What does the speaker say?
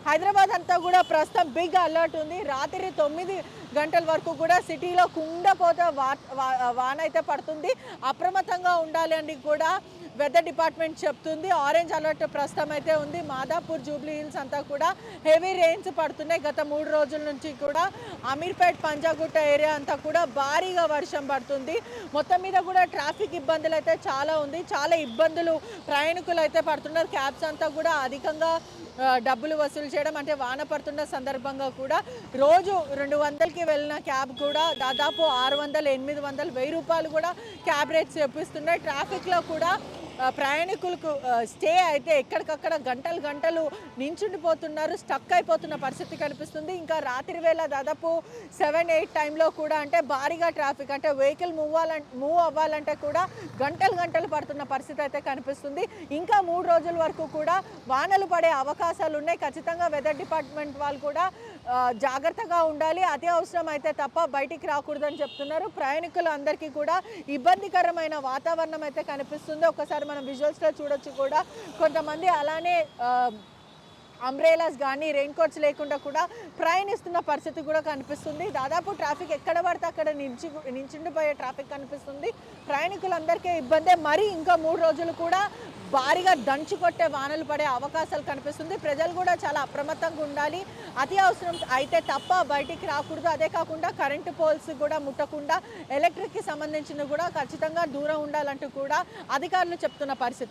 హైదరాబాద్ అంతా కూడా ప్రస్తుతం బిగ్ అలర్ట్ ఉంది. రాత్రి 9 గంటల వరకు కూడా సిటీలో కుండపోత వాన అయితే పడుతుంది. అప్రమత్తంగా ఉండాలి అని కూడా వెదర్ డిపార్ట్మెంట్ చెప్తుంది. ఆరెంజ్ అలర్ట్ ప్రస్తుతం అయితే ఉంది. మాదాపూర్, జూబ్లీ హిల్స్ అంతా కూడా హెవీ రెయిన్స్ పడుతున్నాయి. గత 3 రోజుల నుంచి కూడా అమీర్పేట్, పంజాగుట్ట ఏరియా అంతా కూడా భారీగా వర్షం పడుతుంది. మొత్తం మీద కూడా ట్రాఫిక్ ఇబ్బందులు అయితే చాలా ఉంది. చాలా ఇబ్బందులు ప్రయాణికులు అయితే పడుతున్నారు. క్యాబ్స్ అంతా కూడా అధికంగా డబ్బులు వసూలు చేయడం, అంటే వాన పడుతున్న సందర్భంగా కూడా రోజు 200కి వెళ్ళిన క్యాబ్ కూడా దాదాపు 600, 800, 1000 రూపాయలు కూడా క్యాబ్ రేట్స్ చెప్పిస్తున్నాయి. ట్రాఫిక్లో కూడా ప్రయాణికులకు స్టే అయితే ఎక్కడికక్కడ గంటలు గంటలు నించుండిపోతున్నారు. స్టక్ అయిపోతున్న పరిస్థితి కనిపిస్తుంది. ఇంకా రాత్రి వేళ దాదాపు 7, 8 టైంలో కూడా అంటే భారీగా ట్రాఫిక్, అంటే వెహికల్ మూవ్ అవ్వాలంటే కూడా గంటలు గంటలు పడుతున్న పరిస్థితి అయితే కనిపిస్తుంది. ఇంకా 3 రోజుల వరకు కూడా వానలు పడే అవకాశాలు ఉన్నాయి. ఖచ్చితంగా వెదర్ డిపార్ట్మెంట్ వాళ్ళు కూడా జాగ్రత్తగా ఉండాలి. అతి అవసరం అయితే తప్ప బయటికి రాకూడదని చెప్తున్నారు. ప్రయాణికులు అందరికీ కూడా ఇబ్బందికరమైన వాతావరణం అయితే కనిపిస్తుంది. ఒకసారి మనం విజువల్స్లో చూడొచ్చు కూడా కొంతమంది అలానే అంబ్రేలాస్ కానీ రెయిన్ కోట్స్ లేకుండా కూడా ప్రయాణిస్తున్న పరిస్థితి కూడా కనిపిస్తుంది. దాదాపు ట్రాఫిక్ ఎక్కడ పడితే అక్కడ నించుండిపోయే ట్రాఫిక్ కనిపిస్తుంది. ప్రయాణికులందరికీ ఇబ్బందే. మరి ఇంకా 3 రోజులు కూడా భారీగా దంచి కొట్టే వానలు పడే అవకాశాలు కనిపిస్తుంది. ప్రజలు కూడా చాలా అప్రమత్తంగా ఉండాలి. అతి అవసరం అయితే తప్ప బయటికి రాకూడదు. అదే కాకుండా కరెంటు పోల్స్ కూడా ముట్టకుండా ఎలక్ట్రిక్కి సంబంధించిన కూడా ఖచ్చితంగా దూరం ఉండాలంటూ కూడా అధికారులు చెప్తున్న పరిస్థితి.